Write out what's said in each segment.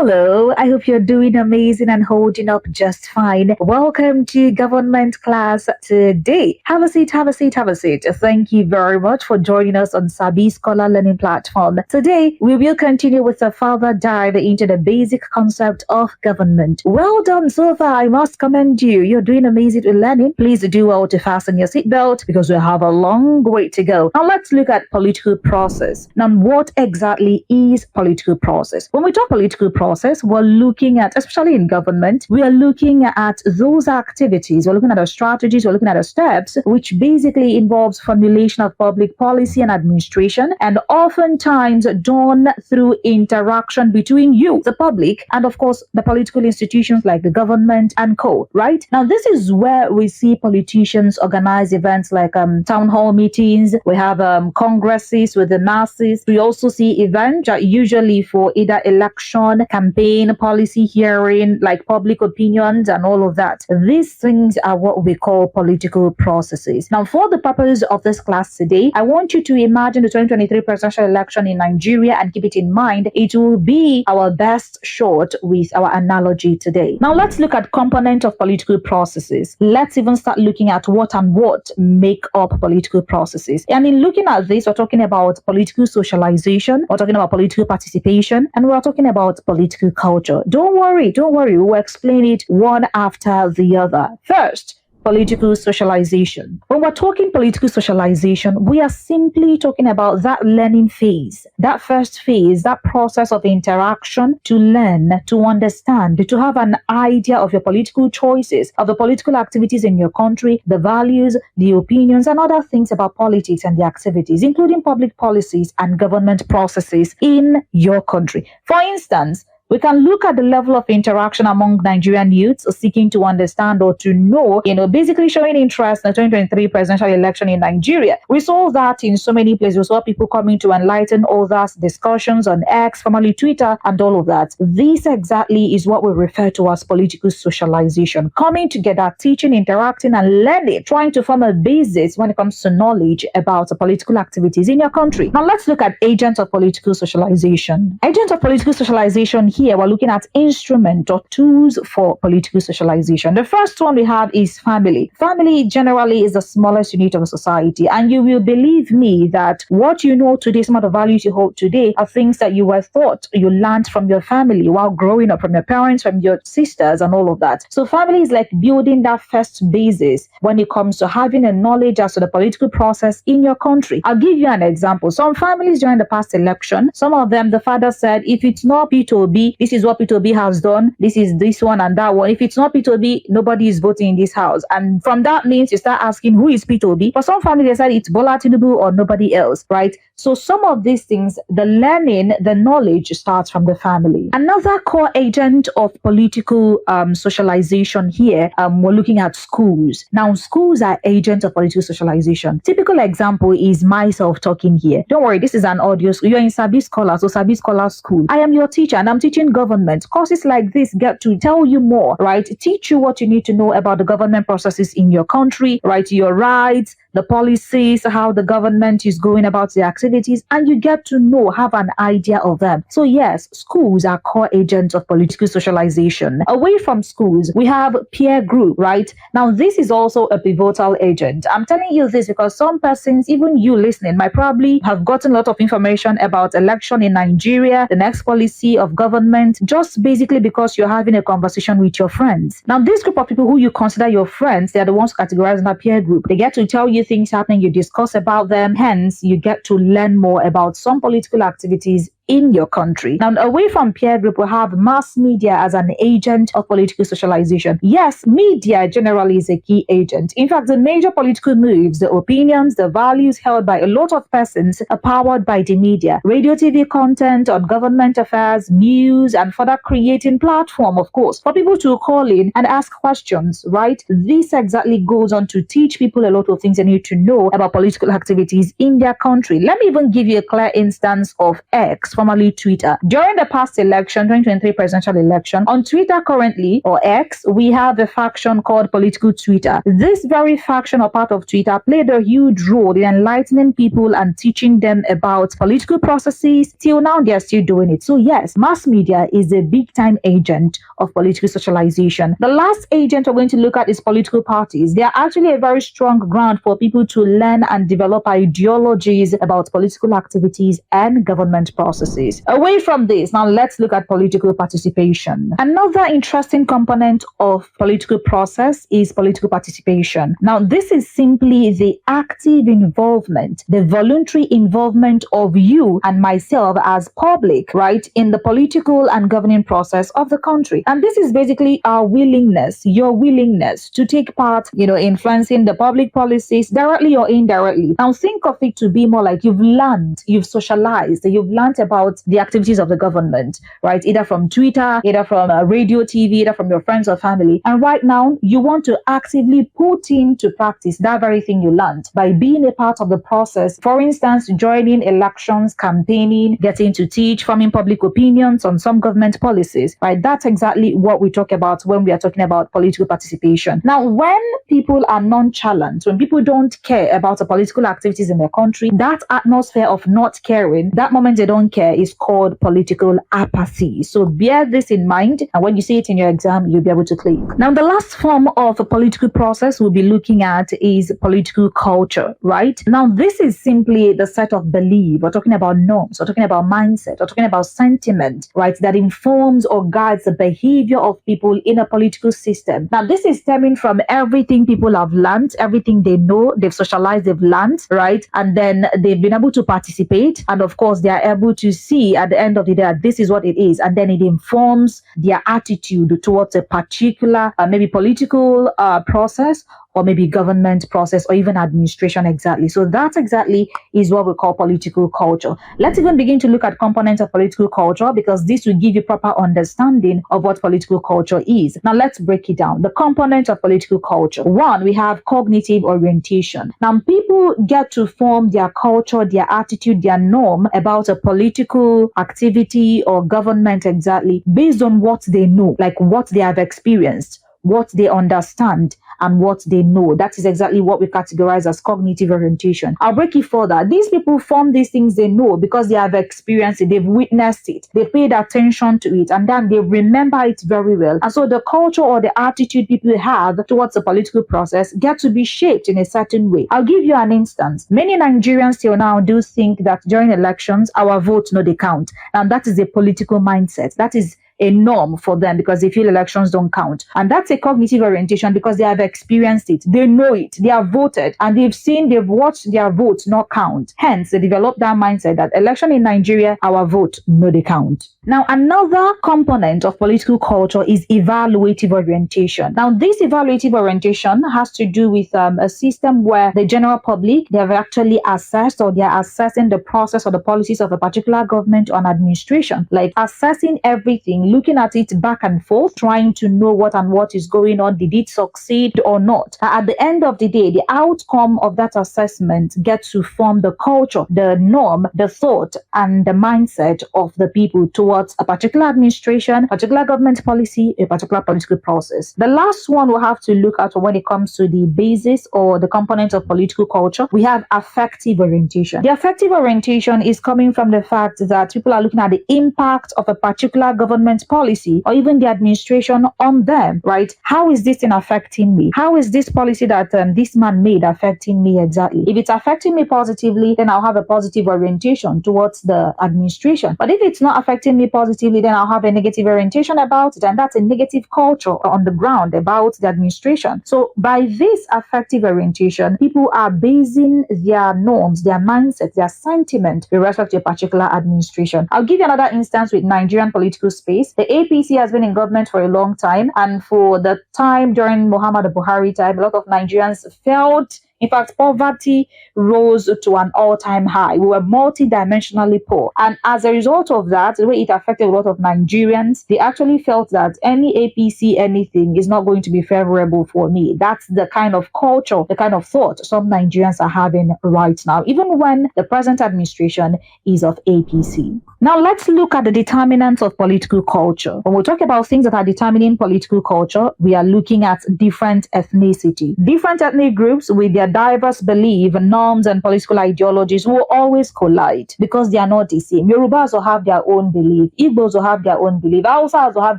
Hello, I hope you're doing amazing and holding up just fine. Welcome to government class today. Have a seat, have a seat, have a seat. Thank you very much for joining us on SabiScholar learning platform. Today, we will continue with a further dive into the basic concept of government. Well done so far, I must commend you. You're doing amazing with learning. Please do well to fasten your seatbelt because we have a long way to go. Now let's look at political process. Now, what exactly is political process? When we talk political process, we're looking at, especially in government, we are looking at those activities, we're looking at the strategies, we're looking at the steps, which basically involves formulation of public policy and administration, and oftentimes done through interaction between you, the public, and of course, the political institutions like the government and co, right? Now, this is where we see politicians organize events like town hall meetings, we have congresses with the masses, we also see events usually for either election, campaign, policy hearing, like public opinions and all of that. These things are what we call political processes. Now, for the purpose of this class today, I want you to imagine the 2023 presidential election in Nigeria and keep it in mind. It will be our best shot with our analogy today. Now, let's look at component of political processes. Let's even start looking at what make up political processes. And in looking at this, we're talking about political socialization, we're talking about political participation, and we're talking about political culture. Don't worry, we'll explain it one after the other. First, political socialization. When we're talking political socialization, we are simply talking about that learning phase, that first phase, that process of interaction to learn, to understand, to have an idea of your political choices, of the political activities in your country, the values, the opinions, and other things about politics and the activities, including public policies and government processes in your country. For instance, we can look at the level of interaction among Nigerian youths seeking to understand or to know, basically showing interest in the 2023 presidential election in Nigeria. We saw that in so many places. We saw people coming to enlighten others, discussions on X, formerly Twitter, and all of that. This exactly is what we refer to as political socialization. Coming together, teaching, interacting, and learning, trying to form a basis when it comes to knowledge about the political activities in your country. Now, let's look at agents of political socialization. Agents of political socialization here, we're looking at instruments or tools for political socialization. The first one we have is family. Family generally is the smallest unit of a society, and you will believe me that what you know today, some of the values you hold today, are things that you were taught, you learned from your family while growing up, from your parents, from your sisters, and all of that. So family is like building that first basis when it comes to having a knowledge as to the political process in your country. I'll give you an example. Some families during the past election, some of them, the father said, if it's not P2B, this is what P2B has done. This is this one and that one. If it's not P2B, nobody is voting in this house. And from that means you start asking, who is P2B? For some families, they said it's Bola Tinubu or nobody else, right? So some of these things, the learning, the knowledge starts from the family. Another core agent of political socialization here, we're looking at schools. Now, schools are agents of political socialization. Typical example is myself talking here. Don't worry, this is an audio school. You're in SabiScholar, so SabiScholar school. I am your teacher and I'm teaching government. Courses like this get to tell you more, right? Teach you what you need to know about the government processes in your country, right? Your rights, the policies, how the government is going about the activities, and you get to know, have an idea of them. So yes, schools are core agents of political socialization. Away from schools, we have peer group, right? Now, this is also a pivotal agent. I'm telling you this because some persons, even you listening, might probably have gotten a lot of information about election in Nigeria, the next policy of government, just basically because you're having a conversation with your friends. Now, this group of people who you consider your friends, they're the ones categorized in a peer group. They get to tell you things happening, you discuss about them, hence you get to learn more about some political activities in your country. Now, away from peer group, we have mass media as an agent of political socialization. Yes, media generally is a key agent. In fact, the major political moves, the opinions, the values held by a lot of persons are powered by the media. Radio, TV content on government affairs, news, and further creating platform, of course, for people to call in and ask questions, right? This exactly goes on to teach people a lot of things they need to know about political activities in their country. Let me even give you a clear instance of X. formerly Twitter. During the past election, 2023 presidential election, on Twitter currently, or X, we have a faction called Political Twitter. This very faction or part of Twitter played a huge role in enlightening people and teaching them about political processes. Till now, they are still doing it. So yes, mass media is a big-time agent of political socialization. The last agent we're going to look at is political parties. They are actually a very strong ground for people to learn and develop ideologies about political activities and government processes. Away from this, now let's look at political participation. Another interesting component of political process is political participation. Now, this is simply the active involvement, the voluntary involvement of you and myself as public, right, in the political and governing process of the country. And this is basically our willingness, your willingness to take part, influencing the public policies directly or indirectly. Now, think of it to be more like you've learned, you've socialized, you've learned about the activities of the government, right? Either from Twitter, either from radio, TV, either from your friends or family. And right now, you want to actively put into practice that very thing you learned by being a part of the process. For instance, joining elections, campaigning, getting to teach, forming public opinions on some government policies, right? That's exactly what we talk about when we are talking about political participation. Now, when people are nonchalant, when people don't care about the political activities in their country, that atmosphere of not caring, that moment they don't care, is called political apathy. So bear this in mind, and when you see it in your exam, you'll be able to click. Now, the last form of a political process we'll be looking at is political culture, right? Now, this is simply the set of belief. We're talking about norms, we're talking about mindset, we're talking about sentiment, right, that informs or guides the behavior of people in a political system. Now, this is stemming from everything people have learned, everything they know, they've socialized, they've learned, right? And then they've been able to participate. And of course, they are able to see at the end of the day that this is what it is. And then it informs their attitude towards a particular, maybe political process, or maybe government process, or even administration exactly. So that exactly is what we call political culture. Let's even begin to look at components of political culture, because this will give you proper understanding of what political culture is. Now let's break it down. The components of political culture. One, we have cognitive orientation. Now people get to form their culture, their attitude, their norm about a political activity or government exactly based on what they know, like what they have experienced, what they understand, and what they know. That is exactly what we categorize as cognitive orientation. I'll break it further. These people form these things they know because they have experienced it, they've witnessed it, they paid attention to it, and then they remember it very well. And so the culture or the attitude people have towards the political process get to be shaped in a certain way. I'll give you an instance. Many Nigerians till now do think that during elections, our votes no they count. And that is a political mindset. That is a norm for them because they feel elections don't count. And that's a cognitive orientation because they have experienced it. They know it. They have voted and they've watched their votes not count. Hence, they develop that mindset that election in Nigeria, our vote, no, they count. Now, another component of political culture is evaluative orientation. Now, this evaluative orientation has to do with a system where the general public, they have actually assessed or they are assessing the process or the policies of a particular government or an administration, like assessing everything, looking at it back and forth, trying to know what is going on. Did it succeed or not? At the end of the day, the outcome of that assessment gets to form the culture, the norm, the thought, and the mindset of the people towards a particular administration, particular government policy, a particular political process. The last one we'll have to look at when it comes to the basis or the component of political culture, we have affective orientation. The affective orientation is coming from the fact that people are looking at the impact of a particular government policy or even the administration on them, right? How is this thing affecting me? How is this policy that this man made affecting me exactly? If it's affecting me positively, then I'll have a positive orientation towards the administration. But if it's not affecting me positively, then I'll have a negative orientation about it, and that's a negative culture on the ground about the administration. So by this affective orientation, people are basing their norms, their mindset, their sentiment with respect to a particular administration. I'll give you another instance with Nigerian political space. The APC has been in government for a long time, and for the time during Muhammadu Buhari time, a lot of Nigerians felt, in fact, poverty rose to an all-time high. We were multidimensionally poor. And as a result of that, the way it affected a lot of Nigerians, they actually felt that any APC, anything is not going to be favorable for me. That's the kind of culture, the kind of thought some Nigerians are having right now, even when the present administration is of APC. Now let's look at the determinants of political culture. When we talk about things that are determining political culture, we are looking at different ethnicity. Different ethnic groups with their diverse belief, norms, and political ideologies will always collide because they are not the same. Yorubas will have their own belief, Igbos will have their own belief, Hausas will have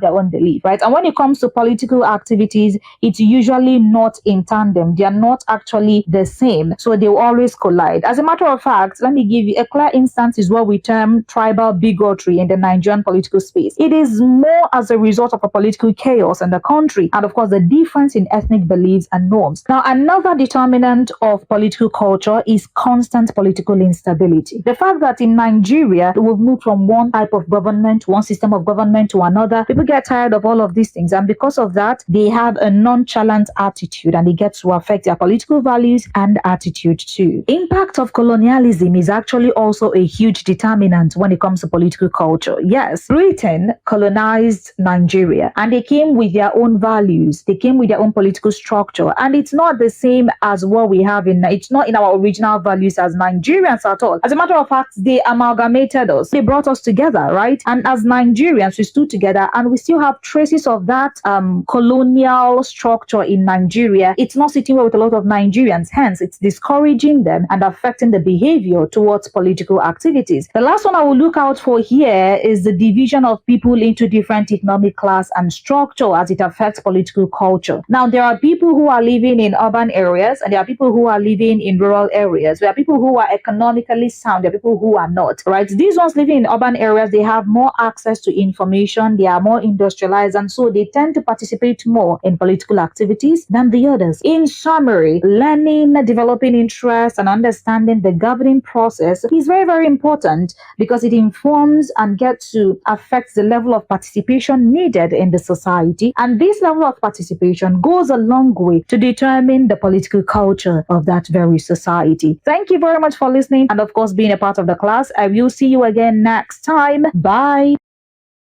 their own belief, right? And when it comes to political activities, it's usually not in tandem. They are not actually the same, so they will always collide. As a matter of fact, let me give you a clear instance is what we term tribal bigotry in the Nigerian political space. It is more as a result of a political chaos in the country and of course the difference in ethnic beliefs and norms. Now another determinant of political culture is constant political instability. The fact that in Nigeria we've moved from one type of government, one system of government to another, people get tired of all of these things, and because of that they have a nonchalant attitude and it gets to affect their political values and attitude too. Impact of colonialism is actually also a huge determinant when it comes to political culture. Yes, Britain colonized Nigeria and they came with their own values, they came with their own political structure, and it's not the same as what we have it's not in our original values as Nigerians at all. As a matter of fact, they amalgamated us, they brought us together, right? And as Nigerians, we stood together and we still have traces of that colonial structure in Nigeria. It's not sitting well with a lot of Nigerians, hence it's discouraging them and affecting the behavior towards political activities. The last one I will look out for here is the division of people into different economic class and structure as it affects political culture. Now, there are people who are living in urban areas and there are people who are living in rural areas. There are people who are economically sound, there are people who are not, right? These ones living in urban areas, they have more access to information, they are more industrialized, and so they tend to participate more in political activities than the others. In summary, learning, developing interest, and understanding the governing process is very, very important because it informs and gets to affect the level of participation needed in the society. And this level of participation goes a long way to determine the political culture of that very society. Thank you very much for listening and, of course, being a part of the class. I will see you again next time. Bye.